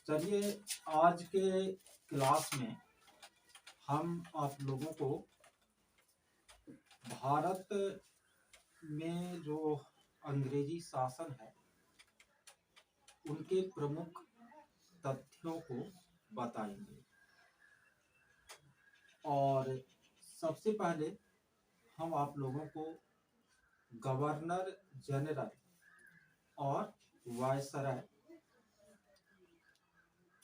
चलिए आज के क्लास में हम आप लोगों को भारत में जो अंग्रेजी शासन है उनके प्रमुख तथ्यों को बताएंगे। और सबसे पहले हम आप लोगों को गवर्नर जनरल और वायसराय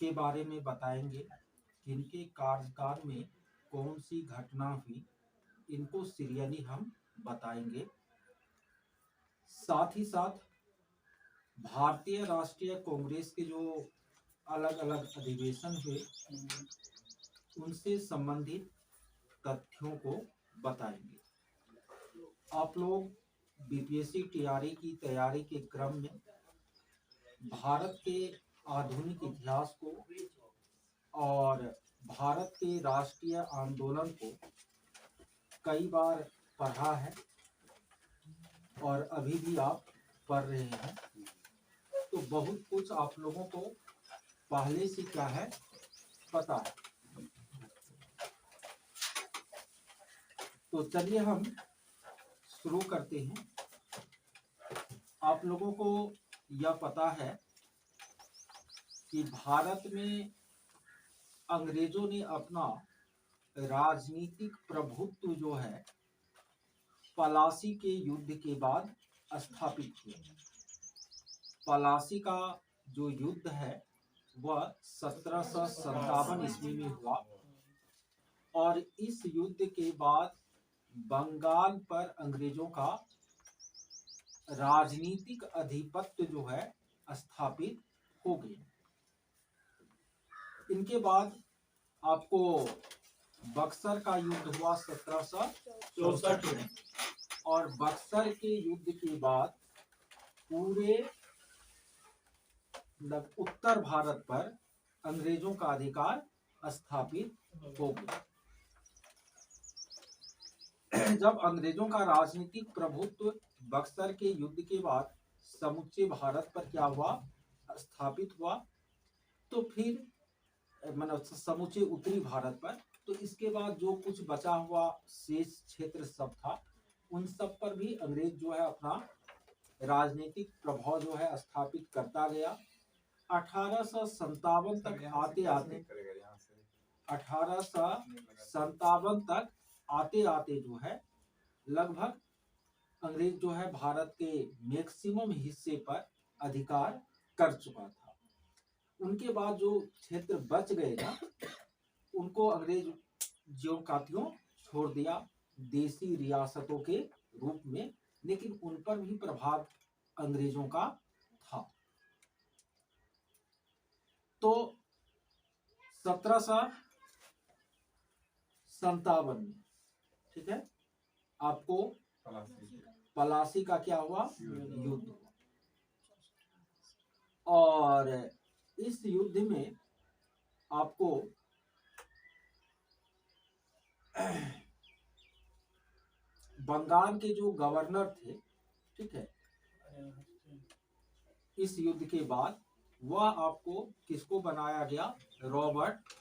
के बारे में बताएंगे कि इनके कार्यकाल में कौन सी घटना हुई, इनको सीरियली हम बताएंगे। साथ ही साथ भारतीय राष्ट्रीय कांग्रेस के जो अलग अलग अधिवेशन हुए उनसे संबंधित तथ्यों को बताएंगे। आप लोग बीपीएससी टीआरई की तैयारी के क्रम में भारत के आधुनिक इतिहास को और भारत के राष्ट्रीय आंदोलन को कई बार पढ़ा है और अभी भी आप पढ़ रहे हैं, तो बहुत कुछ आप लोगों को पहले से क्या है पता है। तो चलिए हम शुरू करते हैं। आप लोगों को यह पता है कि भारत में अंग्रेजों ने अपना राजनीतिक प्रभुत्व जो है पलासी के युद्ध के बाद स्थापित किया। पलासी का जो युद्ध है वह 1757 ईस्वी में हुआ और इस युद्ध के बाद बंगाल पर अंग्रेजों का राजनीतिक अधिपत्य जो है स्थापित हो गया। इनके बाद आपको बक्सर का युद्ध हुआ 1764 में और बक्सर के युद्ध के बाद पूरे उत्तर भारत पर अंग्रेजों का अधिकार स्थापित हो गया। जब अंग्रेजों का राजनीतिक प्रभुत्व बक्सर के युद्ध के बाद समूचे भारत पर क्या हुआ स्थापित हुआ, तो फिर मतलब समूचे उत्तरी भारत पर, तो इसके बाद जो कुछ बचा हुआ शेष क्षेत्र सब था उन सब पर भी अंग्रेज जो है अपना राजनीतिक प्रभाव जो है स्थापित करता गया। 1857 तक आते आते जो है लगभग अंग्रेज जो है भारत के मैक्सिमम हिस्से पर अधिकार कर चुका था। उनके बाद जो क्षेत्र बच गए ना उनको अंग्रेज ज्यों का त्यों छोड़ दिया देसी रियासतों के रूप में, लेकिन उन पर भी प्रभाव अंग्रेजों का था। तो 1757 में ठीक है आपको पलासी का क्या हुआ युद्ध हुआ और इस युद्ध में आपको बंगाल के जो गवर्नर थे ठीक है इस युद्ध के बाद वह आपको किसको बनाया गया, रॉबर्ट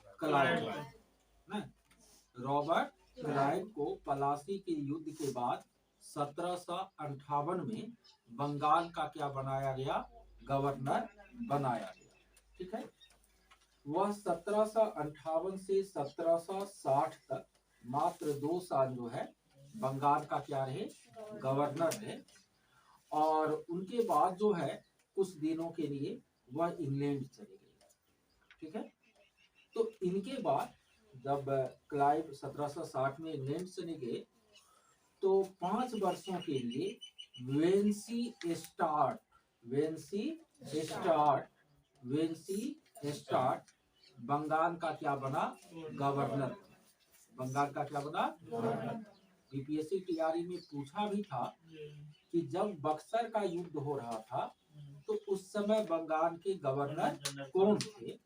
क्लाइव को पलासी के युद्ध के बाद 1758 में बंगाल का क्या बनाया गया, गवर्नर बनाया गया। ठीक है, वह 1758 से 1760 तक मात्र 2 साल जो है बंगाल का क्या रहे, गवर्नर रहे। और उनके बाद जो है कुछ दिनों के लिए वह इंग्लैंड चले गए। ठीक है, तो इनके बाद जब क्लाइव 1760 में इंग्लैंड चले गए तो 5 वर्षों के लिए वेंसी स्टार्ट बंगाल का क्या बना, गवर्नर। बंगाल का क्या बना, गवर्नर। बीपीएससी टीआरई में पूछा भी था कि जब बक्सर का युद्ध हो रहा था तो उस समय बंगाल के गवर्नर कौन थे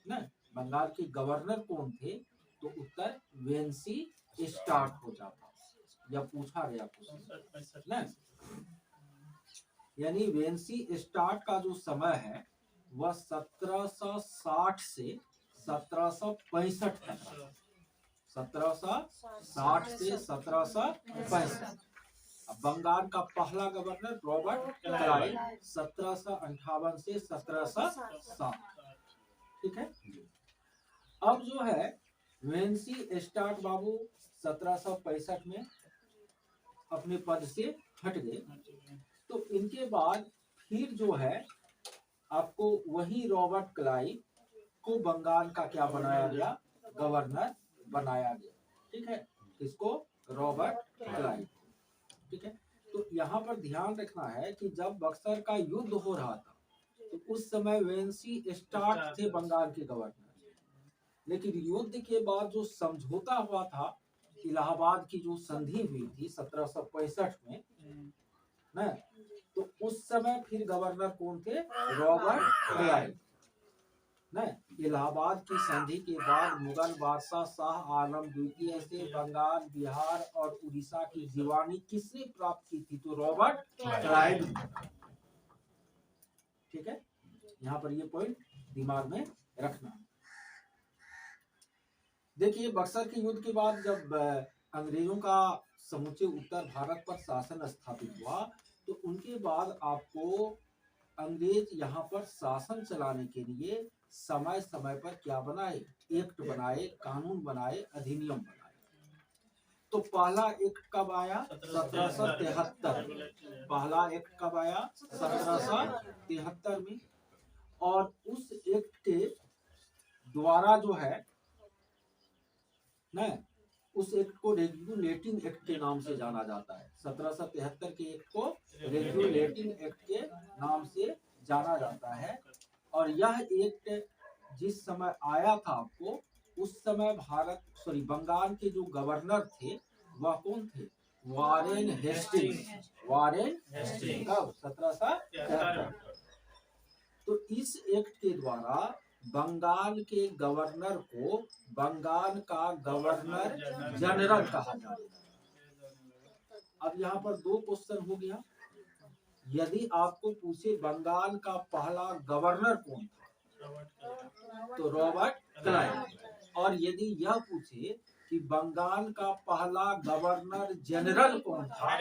ना, बंगाल के गवर्नर कौन थे, तो उत्तर वेंसी स्टार्ट हो जाता, या पूछा गया ना। यानी वेंसी स्टार्ट का जो समय है वह 1760 से 1765 तक रहा। 1760 से 1765। अब बंगाल का पहला गवर्नर रॉबर्ट क्लाइव 1758 से 1707। ठीक है। अब जो है वेंसी स्टार्ट बाबू 1765 में अपने पद से हट गए। तो इनके बाद फिर जो है आपको वही रॉबर्ट क्लाइव को बंगाल का क्या बनाया गया, गवर्नर बनाया गया। ठीक है, इसको रॉबर्ट क्लाइव। ठीक है। तो यहाँ पर ध्यान रखना है कि जब बक्सर का युद्ध हो रहा था तो उस समय वेंसी स्टार्ट थे बंगाल के गवर्नर। लेकिन युद्ध के बाद जो समझौता हुआ था, इलाहाबाद की जो संधि हुई थी 1765 में ना, तो उस समय फिर गवर्नर कौन थे, रॉबर्ट क्लाइव। इलाहाबाद की संधि के बाद मुगल बादशाह शाह आलम द्वितीय से बंगाल, बिहार और उड़ीसा की दीवानी किसने प्राप्त की थी, तो रॉबर्ट क्लाइव। ठीक है, यहाँ पर ये पॉइंट दिमाग में रखना। देखिए बक्सर के युद्ध के बाद जब अंग्रेजों का समूचे उत्तर भारत पर शासन स्थापित हुआ तो उनके बाद आपको अंग्रेज यहाँ पर शासन चलाने के लिए समय समय पर क्या बनाए, एक्ट बनाए, कानून बनाए, अधिनियम बनाए। तो पहला एक्ट कब आया, 1773। पहला एक्ट कब आया, 1773 में। और उस एक्ट के द्वारा जो है ना, उस एक्ट को रेगुलेटिंग एक्ट के नाम से जाना जाता है। 1773 के एक्ट को रेगुलेटिंग एक्ट के नाम से जाना जाता है। और यह एक्ट जिस समय आया था आपको, उस समय बंगाल के जो गवर्नर थे वह कौन थे, वारेन हेस्टिंग्स। वारेन हेस्टिंग्स कब, 1773। तो इस एक्ट के द्वारा बंगाल के गवर्नर को बंगाल का गवर्नर जनरल कहा जाता है। अब यहाँ पर दो क्वेश्चन हो गया। यदि आपको पूछे बंगाल का पहला गवर्नर कौन था, तो रॉबर्ट क्लाइव। और यदि यह पूछे कि बंगाल का पहला गवर्नर जनरल कौन था,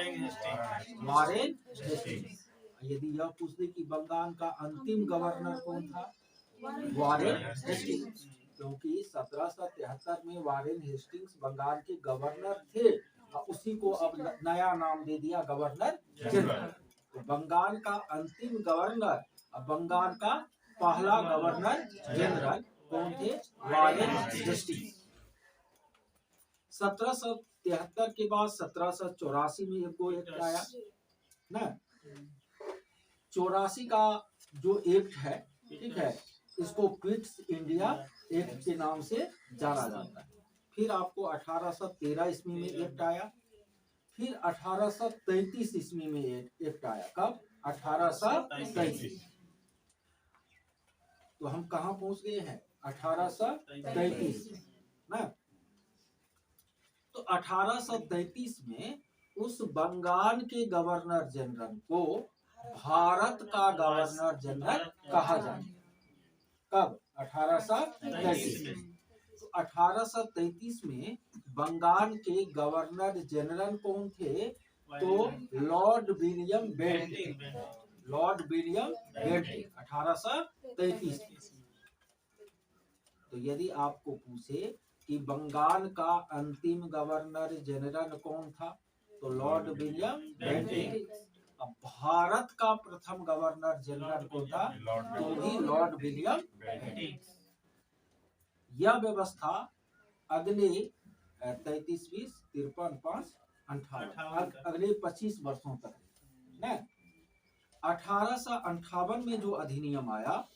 वारेन हेस्टिंग्स। यदि यह पूछे कि बंगाल का अंतिम गवर्नर कौन था, वारेन हेस्टिंग्स। क्योंकि 1773 में वारेन हेस्टिंग्स बंगाल के गवर्नर थे और उसी को अब नया नाम दे दिया गवर्नर जनरल। तो बंगाल का अंतिम गवर्नर और बंगाल का पहला गवर्नर जनरल कौन थे, वारेन हेस्टिंग्स। 1773 के बाद 1784 में एक आया ना। 84 का जो एक्ट है, ठीक है, इसको पिट्स इंडिया एक्ट के नाम से जाना जाता है। फिर आपको 1813 ईस्वी में एक्ट आया। फिर 1833 ईस्वी में एक्ट आया। कब, 1833। तो हम कहाँ पहुंच गए हैं, 1833 ना। तो 1833 में उस बंगाल के गवर्नर जनरल को भारत का गवर्नर जनरल कहा जाएगा। कब, 1833 में। तो 1833 में बंगाल के गवर्नर जनरल कौन थे, तो Lord William Bentinck. Lord William Bentinck 1833 में। तो यदि आपको पूछे कि बंगाल का अंतिम गवर्नर जनरल कौन था, तो लॉर्ड विलियम बेंटिक। अब भारत का प्रथम गवर्नर जनरल कौन था, तो भी लॉर्ड विलियम बेंटिक। यह व्यवस्था अगले 33, 20, 53, 5, 58 अगले 25 वर्षों तक है। 1858 में जो अधिनियम आया,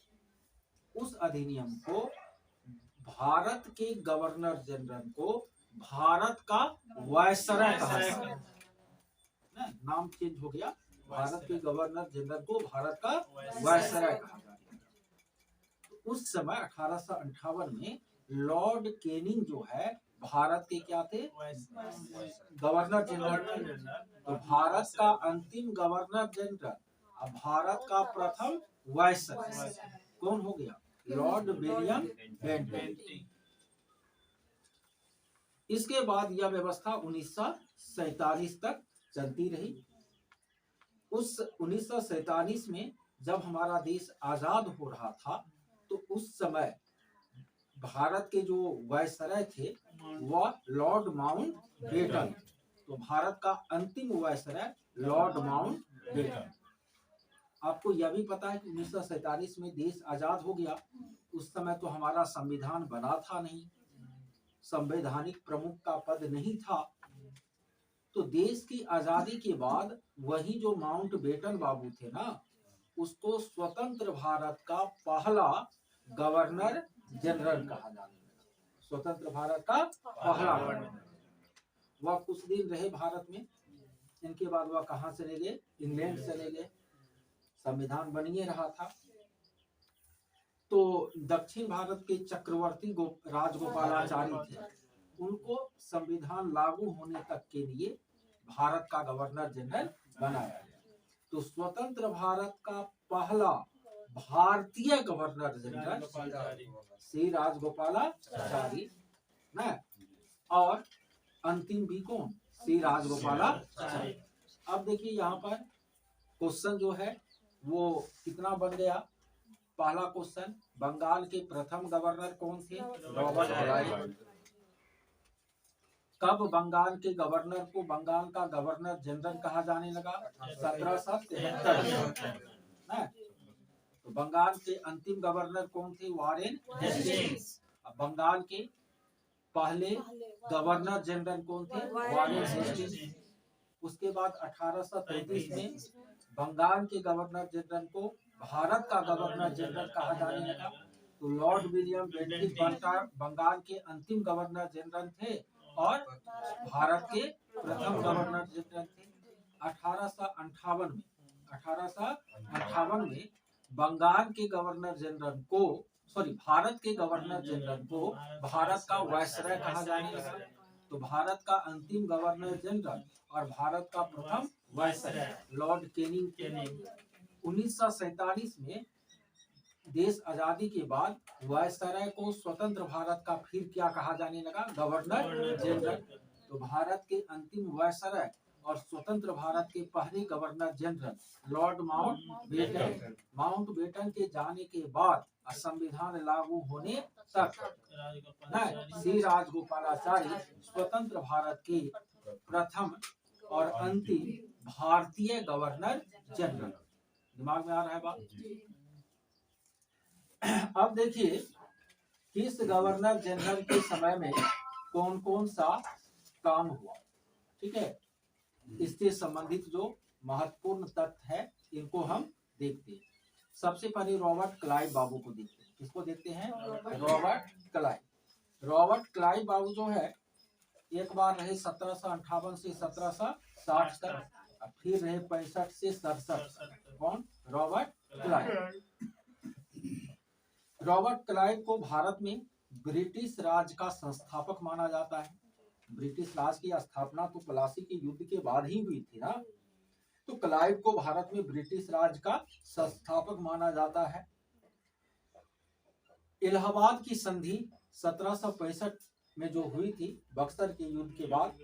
उस अधिनियम को भारत के गवर्नर जनरल को भारत का वायसराय कहा जाता है। नाम चेंज हो गया, भारत के गवर्नर जनरल को भारत का वायसराय कहा जाता है। तो उस समय 1858 में लॉर्ड कैनिंग जो है भारत के क्या थे, गवर्नर जनरल। तो भारत का अंतिम गवर्नर जनरल और भारत का प्रथम वायसराय। कौन हो गया? Lord William Bentinck. इसके बाद यह व्यवस्था 1947 तक चलती रही। उस 1947 में जब हमारा देश आजाद हो रहा था तो उस समय भारत के जो वायसराय थे वह लॉर्ड माउंटबेटन। तो भारत का अंतिम वायसराय लॉर्ड माउंटबेटन। आपको यह भी पता है कि 1947 में देश आजाद हो गया। उस समय तो हमारा संविधान बना था नहीं, संवैधानिक प्रमुख का पद नहीं था। तो देश की आजादी के बाद वही जो माउंटबेटन बाबू थे ना, उसको स्वतंत्र भारत का पहला गवर्नर जनरल कहा जाने लगा। स्वतंत्र भारत का पहला गवर्नर। वह कुछ दिन रहे भारत में। इनके बाद वह कहाँ चले गए? इंग्लैंड चले गए। संविधान बनिए रहा था। तो दक्षिण भारत के चक्रवर्ती राजगोपालाचारी थे, उनको संविधान लागू होने तक के लिए भारत का गवर्नर जनरल बनाया गया। तो स्वतंत्र भारत का पहला भारतीय गवर्नर जनरल श्री राजगोपालाचारी ना, और अंतिम भी कौन? श्री राजगोपालाचारी। अब देखिए यहाँ पर क्वेश्चन जो है वो कितना बन गया? पहला क्वेश्चन, बंगाल के प्रथम गवर्नर कौन थे? Robert Clive. कब बंगाल के गवर्नर को बंगाल का गवर्नर जनरल कहा जाने लगा? 1773 में। तो बंगाल के अंतिम गवर्नर कौन थे? Warren Hastings. बंगाल के पहले गवर्नर जनरल कौन थे? Warren Hastings. उसके बाद 1833 में बंगाल के गवर्नर जनरल को भारत का गवर्नर जनरल कहा जाने लगा। तो लॉर्ड विलियम बेंटिक बंगाल के अंतिम गवर्नर जनरल थे और भारत के प्रथम गवर्नर जनरल थे। 1858 में बंगाल के गवर्नर जनरल को भारत के गवर्नर जनरल को भारत का वायसराय कहा जाने लगा। तो भारत का अंतिम गवर्नर जनरल और भारत का प्रथम वायसराय लॉर्ड कैनिंग। 1947 में देश आजादी के बाद वायसराय को स्वतंत्र भारत का फिर क्या कहा जाने लगा? Governor general. तो भारत के अंतिम वायसराय और स्वतंत्र भारत के पहले गवर्नर जनरल लॉर्ड माउंटबेटन के जाने के बाद संविधान लागू होने तक श्री राजगोपालाचारी स्वतंत्र भारत के प्रथम और अंतिम भारतीय गवर्नर जनरल। दिमाग में आ रहा है बात? अब देखिए किस गवर्नर जनरल के समय में कौन कौन सा काम हुआ। ठीक है, इससे संबंधित जो महत्वपूर्ण तथ्य है इनको हम देखते हैं। सबसे पहले रॉबर्ट क्लाइव बाबू को देखते हैं। किसको देखते हैं? Robert Clive. रॉबर्ट क्लाइव बाबू जो है एक बार रहे 1758 से 1760 तक, फिर रहे 65 से 67। कौन? Robert Clive. रॉबर्ट क्लाइव को भारत में ब्रिटिश राज का संस्थापक माना जाता है। ब्रिटिश राज की स्थापना तो प्लासी के युद्ध के बाद ही हुई थी ना। तो क्लाइव को भारत में ब्रिटिश राज का संस्थापक माना जाता है। इलाहाबाद की संधि 1765 में जो हुई थी बक्सर के युद्ध के बाद,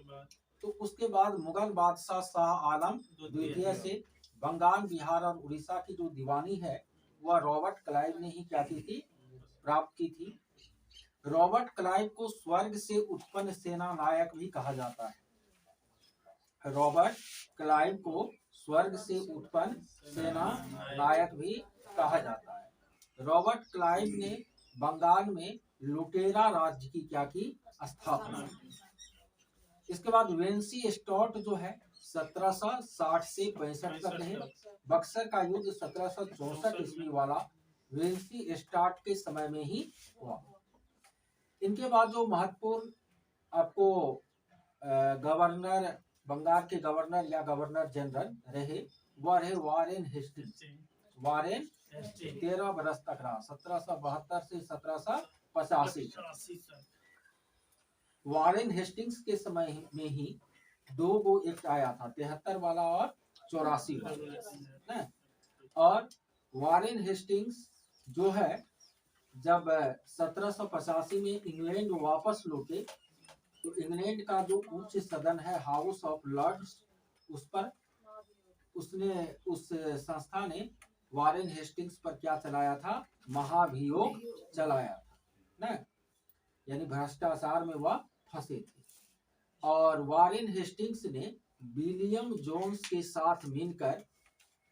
तो उसके बाद मुगल बादशाह शाह आलम द्वितीय से बंगाल, बिहार और उड़ीसा की जो दीवानी है वह रॉबर्ट क्लाइव ने ही क्या की थी? प्राप्त की थी। रॉबर्ट क्लाइव को स्वर्ग से उत्पन्न सेना नायक भी कहा जाता है। रॉबर्ट क्लाइव को स्वर्ग से उत्पन्न सेना नायक भी कहा जाता है। रॉबर्ट क्लाइव ने बंगाल में लुटेरा राज्य की क्या की? स्थापना। इसके बाद वेंसी स्टॉट जो है 1760 से 65 तक रहे। बक्सर का युद्ध 1764 ईस्वी वाला वेंसी स्टॉट के समय में ही हुआ। इनके बाद जो महत्वपूर्ण आपको गवर्नर, बंगाल के गवर्नर या गवर्नर जनरल रहे वह रहे वारेन हेस्टिंग्स। वारेन 13 बरस तक रहा, 1772 से 1785। वारेन हेस्टिंग्स के समय में ही 2 गो एक्ट आया था, 73 वाला और 84 वाला। और वारेन हेस्टिंग्स जो है जब 1785 में इंग्लैंड वापस लौटे तो इंग्लैंड का जो उच्च सदन है हाउस ऑफ लॉर्ड्स, उस पर उस संस्था ने वारेन हेस्टिंग्स पर क्या चलाया था? महाभियोग चलाया था ना, यानी भ्रष्टाचार में वह फंसे थे। और वारेन हेस्टिंग्स ने विलियम जोन्स के साथ मिलकर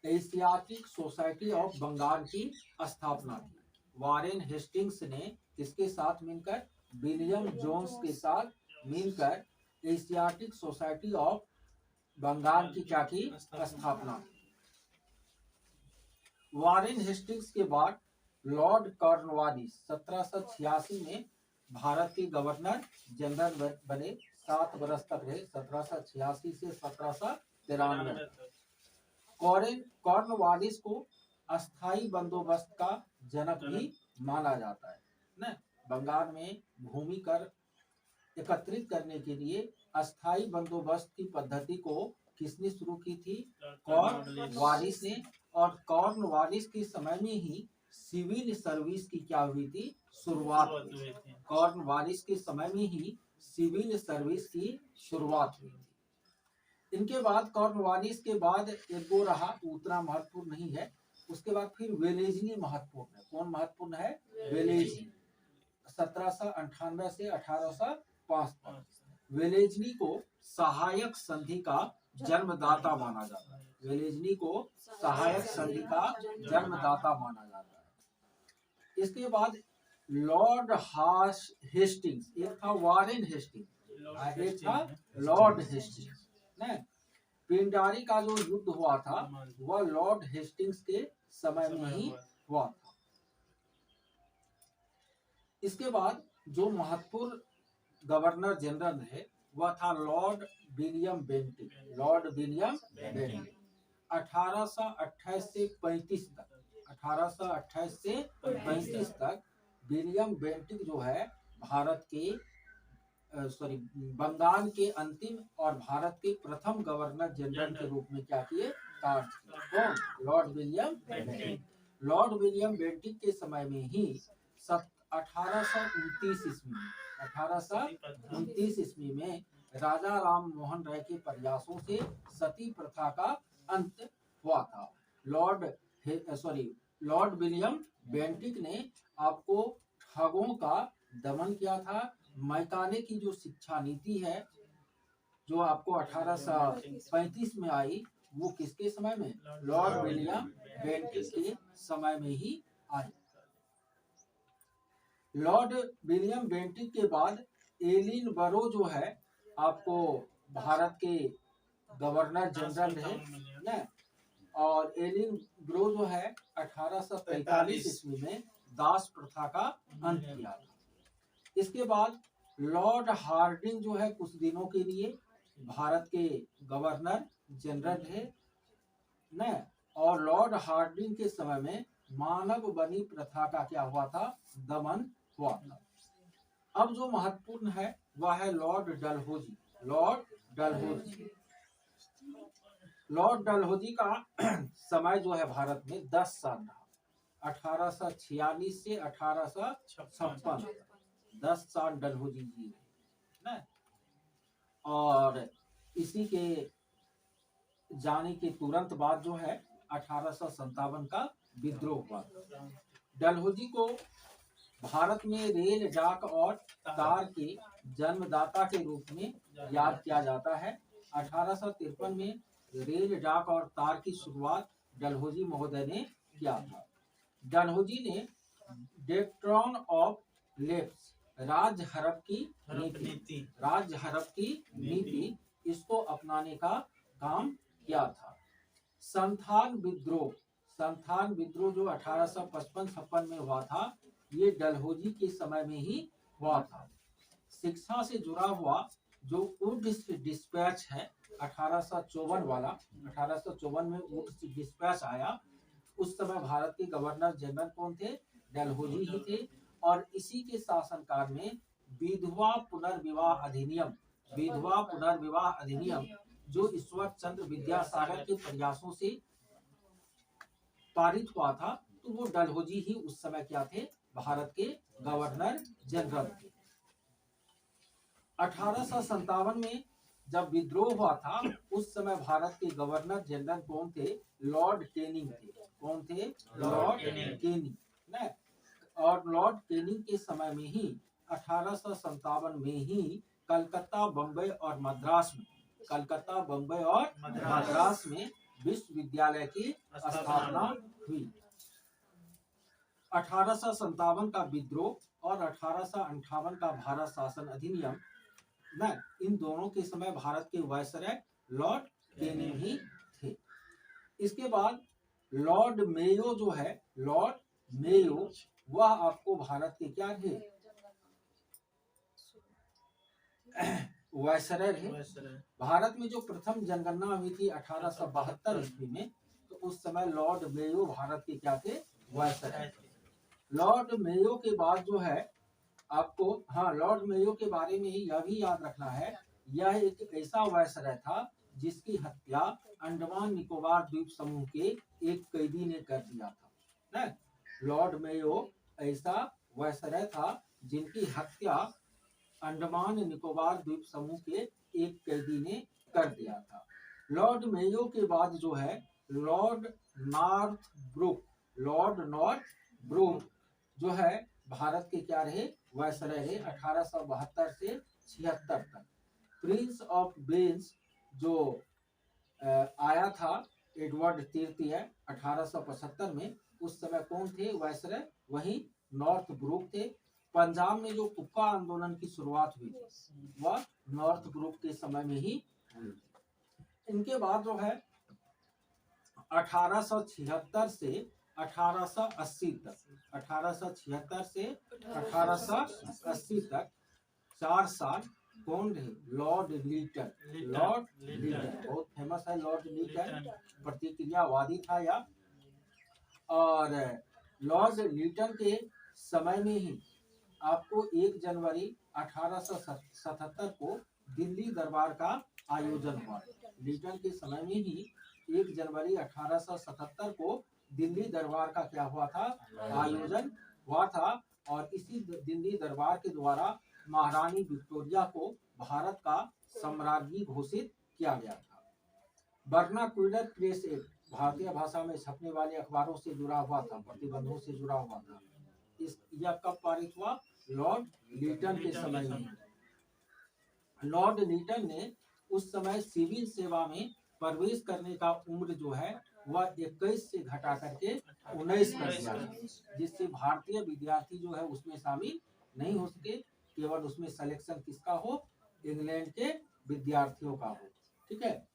एशियाटिक सोसाइटी ऑफ बंगाल की स्थापना की। वारेन हेस्टिंग्स ने किसके साथ मिलकर? विलियम जोन्स के साथ मिलकर एशियाटिक सोसाइटी ऑफ बंगाल की क्या की? स्थापना की। वारेन हेस्टिंग्स के बाद लॉर्ड कॉर्नवालिस 1786 में भारत के गवर्नर जनरल बने। 7 वर्ष तक रहे, 1786 से 1793। कॉर्नवालिस को अस्थाई बंदोबस्त का जनक भी माना जाता है न। बंगाल में भूमि कर एकत्रित करने के लिए अस्थाई बंदोबस्त की पद्धति को किसने शुरू की थी? कॉर्नवालिस ने। और कॉर्नवालिस के समय में ही सिविल सर्विस की क्या हुई थी? शुरुआत हुई। कॉर्नवालिस के समय में ही सिविल सर्विस की शुरुआत हुई। इनके बाद कॉर्नवालिस के बाद एक दो रहा, उतना महत्वपूर्ण नहीं है। उसके बाद फिर वेलेजनी महत्वपूर्ण है। कौन महत्वपूर्ण है? वेलेजनी 1798 से 1805 तक। वेलेजनी को सहायक संधि का जन्मदाता माना जाता है। वेलेजनी को सहायक संधि का जन्मदाता माना जाता है। इसके बाद लॉर्ड हेस्टिंग्स, एक था वारेन हेस्टिंग्स, एक था लॉर्ड हेस्टिंग्स न। पिंडारी का जो युद्ध हुआ था वह लॉर्ड हेस्टिंग्स के समय में ही हुआ था। इसके बाद जो महत्वपूर्ण गवर्नर जनरल है वह था Lord William Bentinck. Lord William Bentinck 1828 से 35 तक, 1828 से 35 तक विलियम बेंटिक जो है भारत के बंगाल के अंतिम और भारत के प्रथम गवर्नर जनरल के रूप में क्या किए? कार्य किए। Lord William Bentinck. Lord William Bentinck के समय में ही 1829 ईस्वी में 1829 ईस्वी में राजा राम मोहन राय के प्रयासों से सती प्रथा का अंत हुआ था। लॉर्ड विलियम बेंटिक ने आपको ठगों का दमन किया था। मैकाले की जो शिक्षा नीति है जो आपको 1835 में आई, वो किसके समय में? लॉर्ड विलियम बेंटिक के समय में ही आई। लॉर्ड विलियम बेंटिक के बाद एलिन बरो जो है आपको भारत के गवर्नर जनरल है न। और एलिन बरो जो है 1843 ईस्वी में दास प्रथा का अंत किया था। इसके बाद लॉर्ड हार्डिंग जो है कुछ दिनों के लिए भारत के गवर्नर जनरल है न। और लॉर्ड हार्डिंग के समय में मानव बनी प्रथा का क्या हुआ था? दमन हुआ था। अब जो महत्वपूर्ण है वह है Lord Dalhousie. Lord Dalhousie, Lord Dalhousie का समय जो है भारत में 10 साल रहा। 1846 से 1856 10 साल डलहौजी जी रहे न। और इसी के जाने के तुरंत बाद जो है 1857 का विद्रोह हुआ। डलहौजी को भारत में रेल, डाक और तार के जन्मदाता के रूप में याद किया जाता है। 1853 में रेल, डाक और तार की शुरुआत डलहौजी महोदय ने किया था। डलहौजी ने डेक्ट्रॉन ऑफ लेफ्ट राज्य हड़प की नीति इसको अपनाने का काम किया था। संथाल विद्रोह जो 1855-56 में हुआ था, ये डलहौजी के समय में ही हुआ था। शिक्षा से जुड़ा हुआ जो वुड्स डिस्पैच है 1854 वाला, 1854 में वुड्स डिस्पैच आया। उस समय भारत के गवर्नर जनरल कौन थे? डलहौजी ही थे। और इसी के शासनकाल में विधवा पुनर्विवाह अधिनियम जो ईश्वर चंद्र विद्यासागर के प्रयासों से पारित हुआ था, तो वो डलहौजी ही उस समय क्या थे, भारत के गवर्नर जनरल थे। 1857 में जब विद्रोह हुआ था, उस समय भारत के गवर्नर जनरल कौन थे, लॉर्ड कैनिंग थे। कौन थे, लॉर्ड कैनिंग ना। और लॉर्ड कैनिंग के समय में ही 1857 में ही कलकत्ता, बम्बई और मद्रास में, कलकत्ता, बम्बई और मद्रास में विश्वविद्यालय की स्थापना हुई। 1857 का विद्रोह और 1858 का भारत शासन अधिनियम न, इन दोनों के समय भारत के वायसराय लॉर्ड कैनिंग ही थे। इसके बाद लॉर्ड मेयो जो है, लॉर्ड मेयो, वह आपको भारत के क्या थे, वायसराय थे। भारत में जो प्रथम जनगणना हुई थी 1872 ईस्वी में, तो उस समय लॉर्ड मेयो भारत के क्या थे, वायसराय। लॉर्ड मेयो के बाद जो है आपको, हाँ, लॉर्ड मेयो के बारे में ही यह भी याद रखना है, यह एक ऐसा वायसराय था जिसकी हत्या अंडमान निकोबार द्वीप समूह के एक कैदी ने कर दिया था। लॉर्ड मेयो ऐसा वायसराय था जिनकी हत्या अंडमान निकोबार द्वीप समूह के एक कैदी ने कर दिया था। लॉर्ड मेयो के बाद जो है lord Northbrook, lord Northbrook जो है भारत के क्या रहे, वायसराय रहे 1872 से 76 तक। प्रिंस ऑफ वेल्स जो आया था, एडवर्ड तृतीय 1875 में, उस समय कौन थे वायसराय, वही नॉर्थ ब्रुक थे। पंजाब में जो कुक्का आंदोलन की शुरुआत हुई थी, वह नॉर्थ ब्रुक के समय में ही हुई थी। इनके बाद जो है 1876 से 1880 तक, 1876 से 1880 तक 4 साल कौन रहे, लॉर्ड लीटन। लॉर्ड लीटन बहुत फेमस है, लॉर्ड लीटन प्रतिक्रियावादी था या। और लॉर्ड लीटन के समय में ही आपको 1 जनवरी 1877 को दिल्ली दरबार का आयोजन हुआ। लीटन के समय में ही 1 जनवरी 1877 को दिल्ली दरबार का क्या हुआ था, आयोजन हुआ था। और इसी दिल्ली दरबार के द्वारा महारानी विक्टोरिया को भारत का सम्राज्ञी घोषित किया गया था। वर्नाक्युलर प्रेस एक्ट भारतीय भाषा में छपने वाले अखबारों से जुड़ा हुआ था, प्रतिबंधों से जुड़ा हुआ था। यह कब पारित हुआ, लॉर्ड लीटन के समय में। लॉर्ड लीटन ने उस समय सिविल सेवा में प्रवेश करने का उम्र जो है वह 21 से घटा करके 19 कर दिया, जिससे भारतीय विद्यार्थी जो है उसमें शामिल नहीं हो सके, केवल उसमें सिलेक्शन किसका हो, इंग्लैंड के विद्यार्थियों का हो। ठीक है।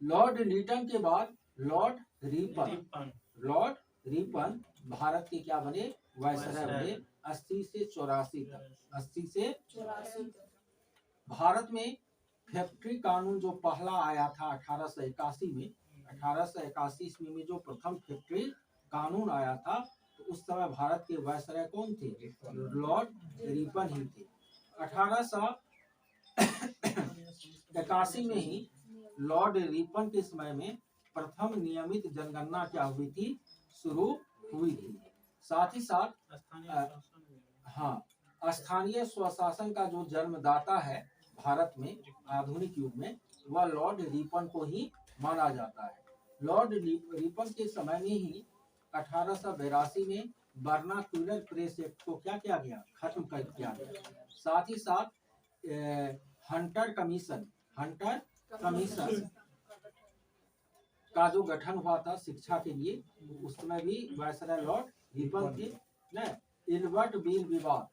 लॉर्ड लीटन के बाद Lord Ripon, Lord Ripon Bharat के क्या बने, वायसराय बने 80 से 84 तक, 80 से 84 तक। भारत में फैक्ट्री कानून जो पहला आया था 1881 में, 1881 ईस्वी में जो प्रथम फैक्ट्री कानून आया था, तो उस समय भारत के वायसराय कौन थे, लॉर्ड रिपन ही थे। 1881 में ही लॉर्ड रिपन के समय में प्रथम नियमित जनगणना क्या हुई थी, शुरू हुई थी। साथ ही साथ स्थानीय स्वशासन का जो जन्मदाता है भारत में आधुनिक युग में, वह लॉर्ड रिपन को ही माना जाता है। लॉर्ड रिपन के समय में ही 1882 में वर्नाक्युलर प्रेस एक्ट को क्या किया गया, खत्म कर दिया गया। साथ ही साथ हंटर कमीशन का जो गठन हुआ था शिक्षा के लिए, उसमें भी वायसराय लॉर्ड रिपन थे। इल्बर्ट बिल विवाद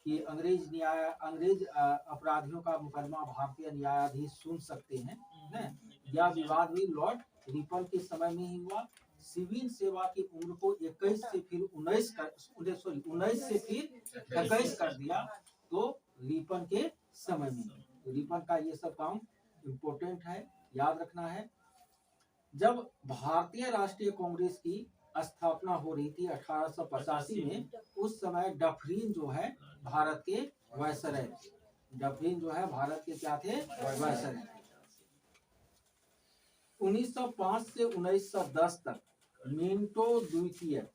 कि अंग्रेज अपराधियों का मुकदमा भारतीय न्यायाधीश सुन सकते हैं न, यह विवाद भी लॉर्ड रिपन के समय में ही हुआ। सिविल सेवा की उम्र को 21 से फिर 19 से फिर 21 कर दिया, तो रिपन के समय में। रिपन का ये सब काम इम्पोर्टेंट है, याद रखना है। जब भारतीय राष्ट्रीय कांग्रेस की स्थापना हो रही थी 1885 में, उस समय डफरीन जो है भारत के वायसराय, डफरीन जो है भारत के क्या थे, वायसराय। 1905 से 1910 तक मिंटो द्वितीय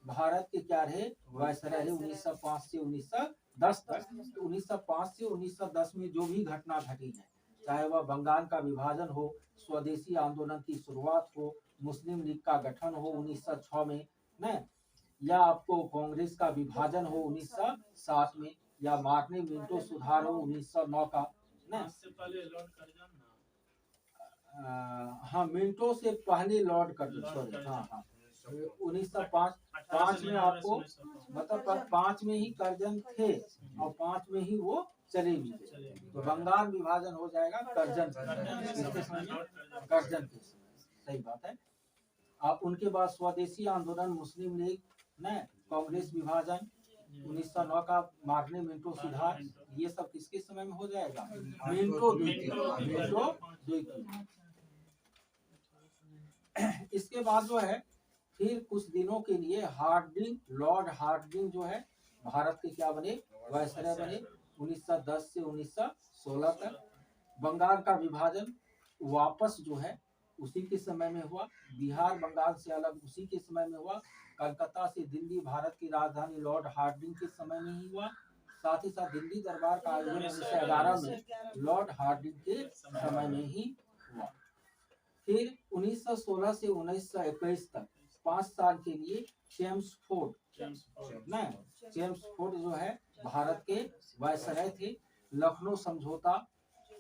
भारत के क्या रहे, वायसराय रहे 1905 से 1910 तक। 1905 से 1910 में जो भी घटना घटी है, चाहे वह बंगाल का विभाजन हो, स्वदेशी आंदोलन की शुरुआत हो, मुस्लिम लीग का गठन हो 1906 में न, या आपको कांग्रेस का विभाजन हो 1907 में, या मार्टिन मिंटो सुधार हो 1909 का न। हाँ, मिंटो से पहले लॉर्ड कर्जन, सॉरी, हाँ 1905 में आपको मतलब 5 में ही कर्जन थे और 5 में ही वो चले भी गए, तो बंगाल विभाजन हो जाएगा कर्जन के समय, कर्जन के समय, सही बात है। अब उनके बाद स्वदेशी आंदोलन, मुस्लिम लीग न, कांग्रेस विभाजन 1909 का, मार्टिन मिंटो सुधार, ये सब किसके समय में हो जाएगा, मिंटो द्वितीय। इसके बाद जो है फिर कुछ दिनों के लिए हार्डिंग, लॉर्ड हार्डिंग जो है भारत के क्या बने, वायसराय बने 1910 से 1916 तक। बंगाल का विभाजन वापस जो है उसी के समय में हुआ, बिहार बंगाल से अलग उसी के समय में हुआ, कलकत्ता से दिल्ली भारत की राजधानी लॉर्ड हार्डिंग के समय में ही हुआ, साथ ही साथ दिल्ली दरबार का आयोजन 1911 में लॉर्ड हार्डिंग के समय में ही हुआ। फिर 1916 से 1921 तक 5 साल के लिए चेम्सफोर्ड जो है भारत के वायसराय थे। लखनऊ समझौता,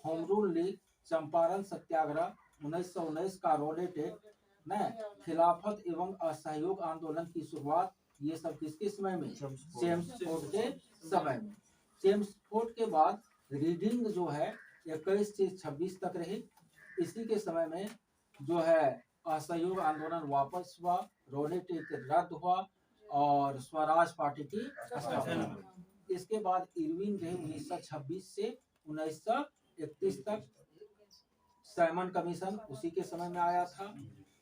होम रूल लीग, चंपारण सत्याग्रह, 1919 का रोलेट एक्ट न, खिलाफत एवं असहयोग आंदोलन की शुरुआत, ये सब किसके समय में, चेम्सफोर्ड के समय में। चेम्सफोर्ड के बाद रीडिंग जो है 21 से 26 तक रही, इसी के समय में जो है असहयोग आंदोलन वापस हुआ, रोलेट एक्ट रद्द हुआ और स्वराज पार्टी की स्थापना हुई। इसके बाद इरविन रहे 1926 से 1931 तक, साइमन कमीशन उसी के समय में आया था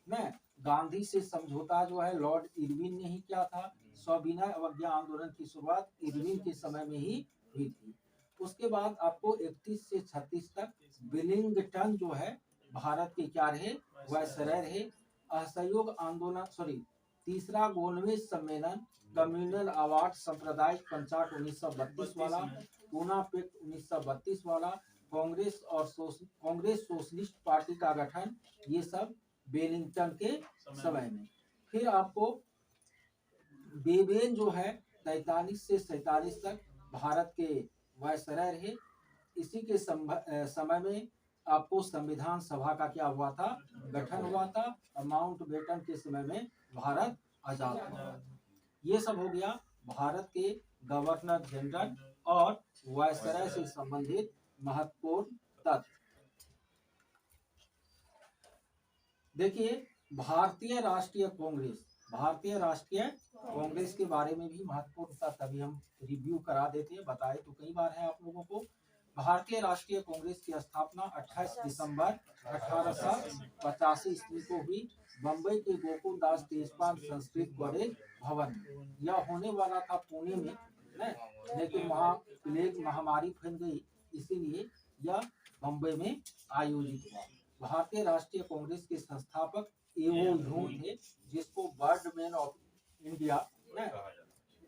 न। गांधी से समझौता जो है लॉर्ड इरविन ने ही किया था। सविनय अवज्ञा आंदोलन की शुरुआत इरविन के समय में ही हुई थी। उसके बाद आपको 31 से 36 तक विलिंगटन जो है भारत के क्या रहे, वायसराय रहे। असहयोग आंदोलन, सॉरी, तीसरा गोलमेज सम्मेलन, कम्युनल अवार्ड, सांप्रदायिक पंचायत 1932 वाला, पूना पैक्ट 1932 वाला, कांग्रेस सोशलिस्ट पार्टी का गठन, ये सब वेलिंगटन के समय में। फिर आपको बेबेन जो है 43 से 47 तक भारत के वायसराय रहे। इसी के समय में आपको संविधान सभा का क्या हुआ था, गठन हुआ था, और माउंटबेटन के समय में भारत आजाद हुआ। ये सब हो गया भारत के गवर्नर जनरल और वायसराय से संबंधित महत्वपूर्ण तथ्य। देखिए, भारतीय राष्ट्रीय कांग्रेस के बारे में भी महत्वपूर्ण तथ्य अभी हम रिव्यू करा देते हैं, बताए तो कई बार है आप लोगों को। भारतीय राष्ट्रीय कांग्रेस की स्थापना 28 दिसंबर 1885 ईस्वी को हुई, बम्बई के गोकुल दास देशपांडे संस्कृत कॉलेज भवन में। यह होने वाला था पुणे में, लेकिन वहाँ प्लेग महामारी फैल गई, इसीलिए यह बम्बई में आयोजित हुआ। भारतीय राष्ट्रीय कांग्रेस के संस्थापक एओ ह्यूम थे, जिसको बर्डमैन ऑफ इंडिया,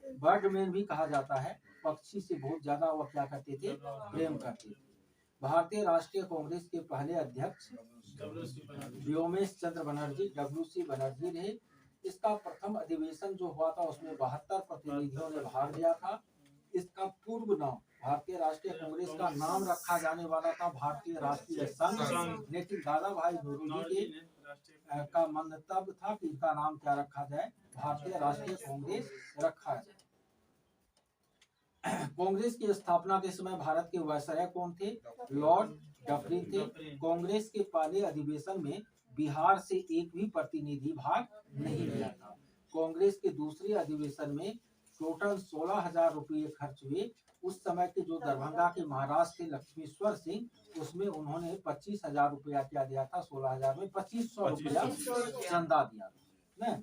बर्डमैन भी कहा जाता है। पक्षी से बहुत ज्यादा वह क्या करते थे, प्रेम करते थे। भारतीय राष्ट्रीय कांग्रेस के पहले अध्यक्ष व्योमेश चंद्र बनर्जी, WC बनर्जी रहे। इसका प्रथम अधिवेशन जो हुआ था उसमें 72 प्रतिनिधियों ने भाग लिया था। इसका पूर्व नाम, भारतीय राष्ट्रीय कांग्रेस का नाम रखा जाने वाला था भारतीय राष्ट्रीय संघ, लेकिन दादा भाई नौरोजी का मंतव्य था कि इसका नाम क्या रखा जाए, भारतीय राष्ट्रीय कांग्रेस रखा जाए। कांग्रेस की स्थापना के समय भारत के वायसराय कौन थे, लॉर्ड डफरिन थे। कांग्रेस के पहले अधिवेशन में बिहार से एक भी प्रतिनिधि भाग नहीं लिया था। कांग्रेस के दूसरे अधिवेशन में टोटल 16,000 रुपये खर्च हुए। उस समय के जो दरभंगा के महाराज थे लक्ष्मीश्वर सिंह, उसमें उन्होंने 25,000 रुपया क्या दिया था, 16,000 में 2500 रुपया चंदा दिया था।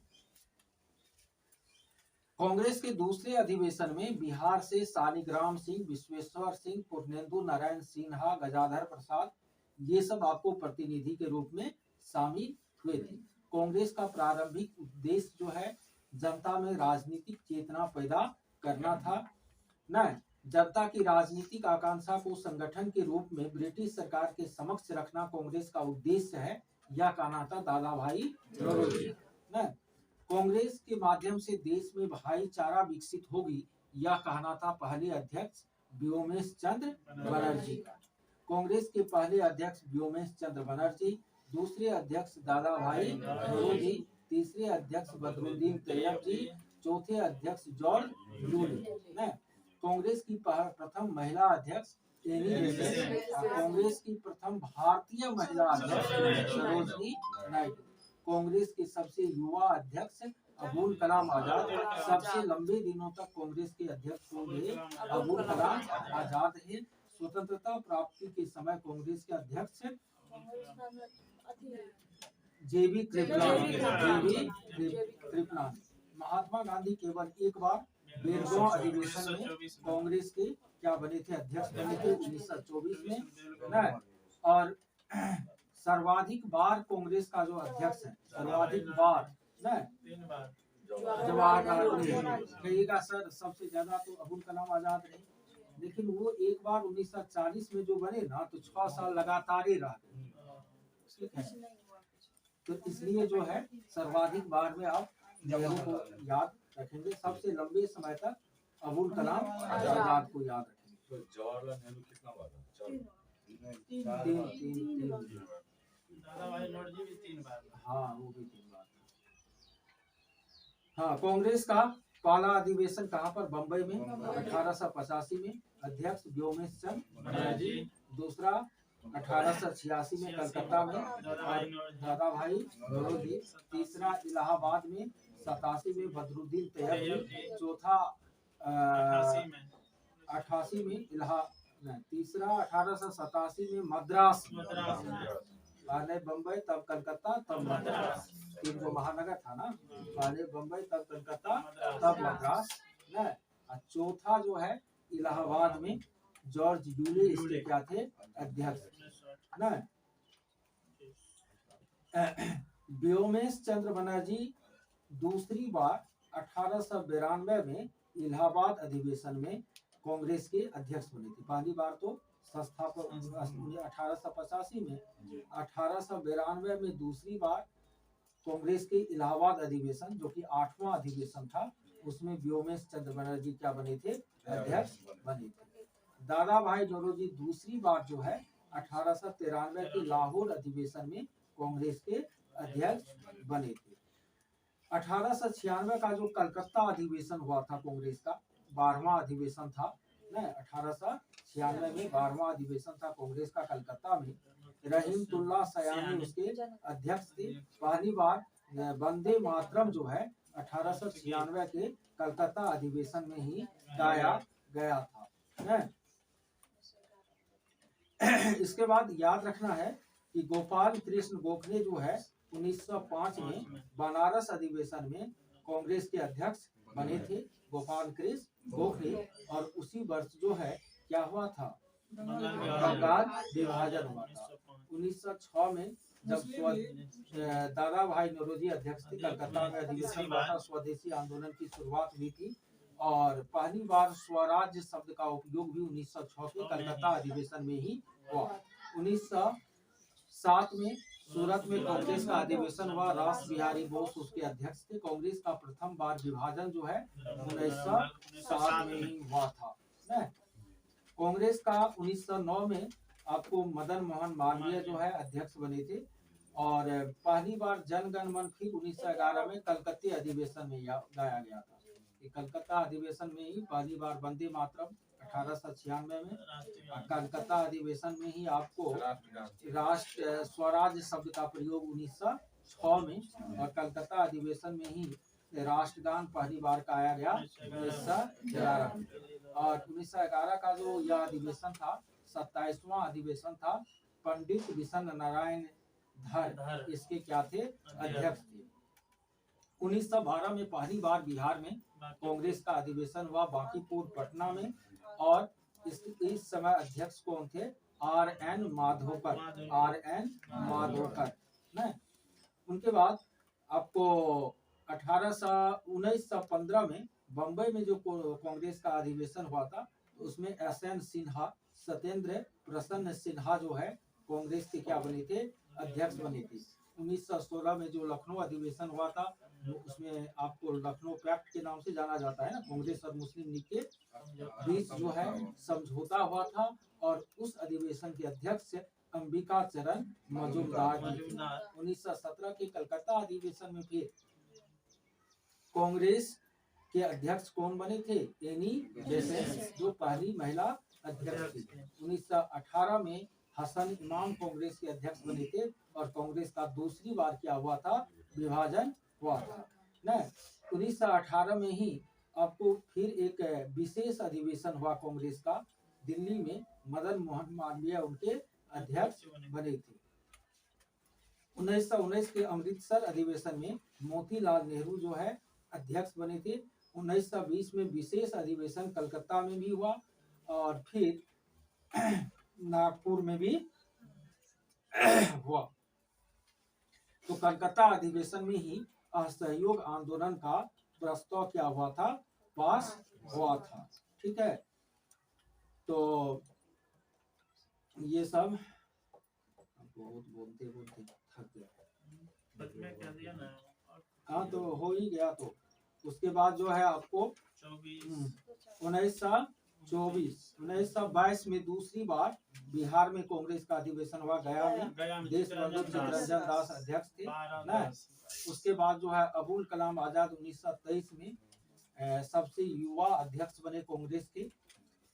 कांग्रेस के दूसरे अधिवेशन में बिहार से शालिग्राम सिंह, विश्वेश्वर सिंह, पूर्णेंदु नारायण सिन्हा, गजाधर प्रसाद, ये सब आपको प्रतिनिधि के रूप में शामिल हुए थे। कांग्रेस का प्रारंभिक उद्देश्य जो है जनता में राजनीतिक चेतना पैदा करना था। न जनता की राजनीतिक आकांक्षा को संगठन के रूप में ब्रिटिश सरकार के समक्ष रखना कांग्रेस का उद्देश्य है, यह कहना था दादा भाई नौरोजी। न कांग्रेस के माध्यम से देश में भाईचारा विकसित होगी, यह कहना था पहले अध्यक्ष व्योमेश चंद्र बनर्जी का। कांग्रेस के पहले अध्यक्ष व्योमेश चंद्र बनर्जी, दूसरे अध्यक्ष दादा भाई नौरोजी, तीसरे अध्यक्ष बदरुद्दीन तैयब जी, चौथे अध्यक्ष जॉर्ज यूली। कांग्रेस की प्रथम महिला अध्यक्ष एनी बेसेंट, कांग्रेस की प्रथम भारतीय महिला अध्यक्ष सरोजनी नायडू, कांग्रेस के सबसे युवा अध्यक्ष अबुल कलाम आजाद। सबसे लंबे दिनों तक कांग्रेस के अध्यक्ष होंगे अबुल कलाम आजाद है। स्वतंत्रता प्राप्ति के समय कांग्रेस के अध्यक्ष जेबी कृपलानी। महात्मा गांधी केवल एक बार बेलगांव अधिवेशन में कांग्रेस के क्या बने थे, अध्यक्ष बने थे 1924 में न। और सर्वाधिक बार कांग्रेस का जो अध्यक्ष है, सर्वाधिक बार न जवाहरलाल नेहरू। कहिएगा सर सबसे ज्यादा तो अबुल कलाम आजाद रहे, लेकिन वो एक बार 1940 में जो बने ना तो 6 साल लगातार ही रह गए। तो इसलिए जो है सर्वाधिक बार में आप नेहरू को याद रखेंगे, सबसे लंबे समय तक अबुल कलाम आजाद को याद रखेंगे। तो जवाहरलाल नेहरू कितना बार? हाँ वो भी 3 बार। हाँ कांग्रेस का पहला अधिवेशन कहाँ पर? बम्बई में 1885 में, अध्यक्ष व्योमेश चंद्र बनर्जी। दूसरा 1886 में कलकत्ता में दादा भाई नौरोजी। तीसरा इलाहाबाद में 87 में बदरुद्दीन तैयब। चौथा 88 में तीसरा 1887 में मद्रास, पहले बम्बई तब कलकत्ता तब मद्रास, 3 जो महानगर था ना, पहले बम्बई तब कलकत्ता तब मद्रास न। चौथा जो है इलाहाबाद में जॉर्ज यूली इसके क्या थे, अध्यक्ष न। व्योमेश चंद्र बनर्जी दूसरी बार 1892 में इलाहाबाद अधिवेशन में कांग्रेस के अध्यक्ष बने थे। पहली बार तो संस्थापक 1885 में, 1892 में दूसरी बार कांग्रेस के इलाहाबाद अधिवेशन जो कि 8वां अधिवेशन था, उसमें व्योमेश चंद्र बनर्जी क्या बने थे, अध्यक्ष बने थे। दादा भाई नौरोजी दूसरी बार जो है 1893 के लाहौर अधिवेशन में कांग्रेस के अध्यक्ष बने थे। 1896 का जो कलकत्ता अधिवेशन हुआ था कांग्रेस का, 12वां अधिवेशन था न। 1896 में 12वां अधिवेशन था कांग्रेस का कलकत्ता में। रहीमतुल्लाह सयानी उसके अध्यक्ष थे। पहली बार वंदे मातरम जो है 1896 के कलकत्ता अधिवेशन में ही गाया गया था न। इसके बाद याद रखना है कि गोपाल कृष्ण गोखले जो है 1905 में बनारस अधिवेशन में कांग्रेस के अध्यक्ष बने थे, गोपाल कृष्ण गोखले। और उसी वर्ष जो है क्या हुआ था, बंगाल विभाजन हुआ था। 1906 में जब दादा भाई नौरोजी अध्यक्ष थे, कलकत्ता में अधिवेशन हुआ था, स्वदेशी आंदोलन की शुरुआत हुई थी। और पहली बार स्वराज्य शब्द का उपयोग भी 1906 के कलकत्ता अधिवेशन में ही हुआ। 1907 में सूरत में कांग्रेस का अधिवेशन हुआ, रास बिहारी बोस उसके अध्यक्ष थे। कांग्रेस का प्रथम बार विभाजन जो है 1907 में ही हुआ था। कांग्रेस का 1909 में आपको मदन मोहन मालवीय जो है अध्यक्ष बने थे। और पहली बार जन गण मन फिर 1911 में कलकत्ता अधिवेशन में गाया गया था। कलकत्ता अधिवेशन में ही पहली बार वंदे मातरम 1896 में, कलकत्ता अधिवेशन में ही आपको राष्ट्र स्वराज्य शब्द का प्रयोग 1906 में, और कलकत्ता अधिवेशन में ही राष्ट्रगान पहली बार गाया गया 1911 में। और 1911 का जो यह अधिवेशन था 27वां अधिवेशन था। पंडित विशन नारायण धर इसके क्या थे, अध्यक्ष थे। 1912 में पहली बार बिहार में कांग्रेस का अधिवेशन हुआ, बांकीपुर पटना में। और इस समय अध्यक्ष कौन थे, RN माधोकर न। उनके बाद आपको 1915 में बम्बई में जो कांग्रेस का अधिवेशन हुआ था, उसमें एसएन सिन्हा, सत्येंद्र प्रसन्न सिन्हा जो है कांग्रेस के क्या बने थे, अध्यक्ष बने थे। 1916 में जो लखनऊ अधिवेशन हुआ था, उसमें आपको लखनऊ पैक्ट के नाम से जाना जाता है ना, कांग्रेस और मुस्लिम लीग के बीच जो है समझौता हुआ था, और उस अधिवेशन के अध्यक्ष अंबिका चरण मजूमदार। 1917 के कलकत्ता अधिवेशन में फिर कांग्रेस के अध्यक्ष कौन बने थे, एनी बेसेंट, जो पहली महिला अध्यक्ष थी। 1918 में हसन इमाम कांग्रेस के अध्यक्ष बने थे, और कांग्रेस का दूसरी बार क्या हुआ था, विभाजन हुआ था ना। 1918 में ही आपको फिर एक विशेष अधिवेशन हुआ कांग्रेस का, दिल्ली में मदन मोहन मालवीय उनके अध्यक्ष बने थे। 1919 के अमृतसर अधिवेशन में मोतीलाल नेहरू जो है अध्यक्ष बने थे। 1920 में विशेष अधिवेशन कलकत्ता में भी हुआ, और फिर नागपुर में भी हुआ। तो कलकत्ता अधिवेशन में ही असहयोग आंदोलन का प्रस्ताव क्या हुआ था, पास हुआ था। ठीक है, तो ये सब बहुत बोलते बोलते थक गया। हाँ, तो हो ही गया। तो उसके बाद जो है आपको 1922 में दूसरी बार बिहार में कांग्रेस का अधिवेशन हुआ, गया में। देशबंधु चित्तरंजन दास अध्यक्ष थे ना। उसके बाद जो है अबुल कलाम आजाद 1923 में सबसे युवा अध्यक्ष बने कांग्रेस के।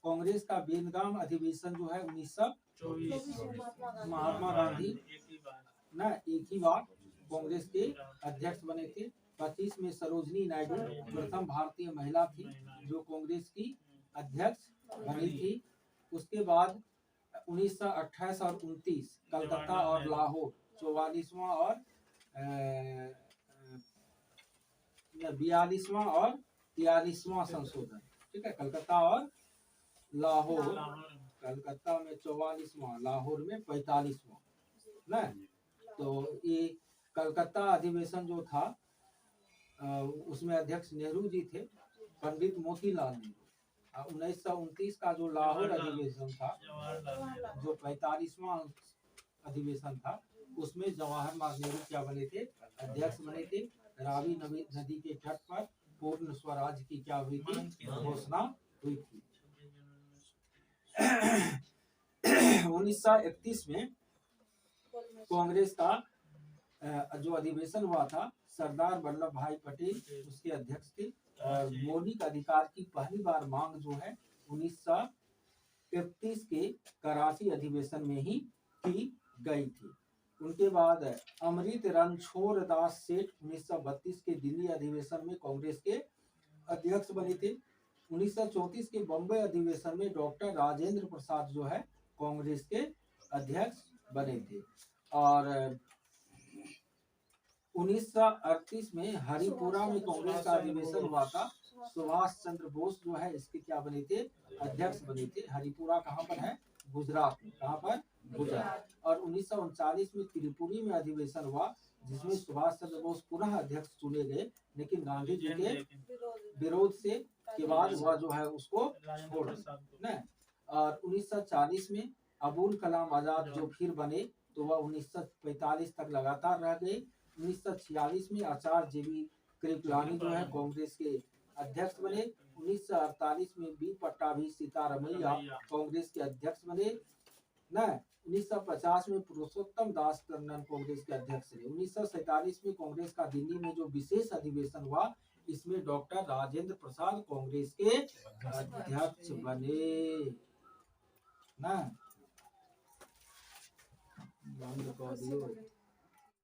कांग्रेस का बेलगाम अधिवेशन जो है 1924, महात्मा गांधी ना एक ही बार कांग्रेस के अध्यक्ष बने थे। 25 में सरोजनी नायडू प्रथम भारतीय महिला थी जो कांग्रेस की अध्यक्ष बनी थी। उसके बाद 1928 और 29 कलकत्ता और लाहौर 44वां और 42वां और 43वां संशोधन। ठीक है, कलकत्ता और लाहौर, कलकत्ता में 44वां, लाहौर में 45वां ना। तो ये कलकत्ता अधिवेशन जो था उसमें अध्यक्ष नेहरू जी थे, पंडित मोतीलाल नेहरू। 1929 का जो लाहौर अधिवेशन था, जो 45वां अधिवेशन था, उसमें जवाहरलाल नेहरू क्या बने थे, अध्यक्ष बने थे। रावी नदी के तट पर पूर्ण स्वराज की क्या हुई थी, घोषणा हुई थी। 1931 में कांग्रेस का जो अधिवेशन हुआ था, सरदार वल्लभ भाई पटेल उसके अध्यक्ष थे, और मौलिक अधिकार की पहली बार मांग जो है 1931 के कराची अधिवेशन में ही की गई थी। उनके बाद अमृत रणछोड़ दास सेठ 1932 के दिल्ली अधिवेशन में कांग्रेस के अध्यक्ष बने थे। 1934 के बम्बई अधिवेशन में डॉक्टर राजेंद्र प्रसाद जो है कांग्रेस के अध्यक्ष बने थे। और 1938 में हरिपुरा में कांग्रेस का अधिवेशन हुआ था। सुभाष चंद्र बोस जो है इसके क्या बने थे, अध्यक्ष बने थे। हरिपुरा कहाँ पर है, गुजरात में। कहाँ पर, गुजरात। और 1939 में त्रिपुरी में अधिवेशन हुआ, जिसमें सुभाष चंद्र बोस पुनः अध्यक्ष चुने गए, लेकिन गांधी जी के विरोध से के बाद वह जो है उसको छोड़ दिया। और 1940 में अबुल कलाम आजाद जो फिर बने, तो वह 1945 तक लगातार रह गए। 1946 में आचार्य जेबी कृपलानी जो है कांग्रेस के अध्यक्ष बने। 1948 में बी पट्टाभी सीतारमैया कांग्रेस के अध्यक्ष बने ना। 1950 में पुरुषोत्तम दास टंडन कांग्रेस के अध्यक्ष रहे। 1947 में कांग्रेस का दिल्ली में जो विशेष अधिवेशन हुआ, इसमें डॉक्टर राजेंद्र प्रसाद कांग्रेस के अध्यक्ष बने ना। बंद कर दियो।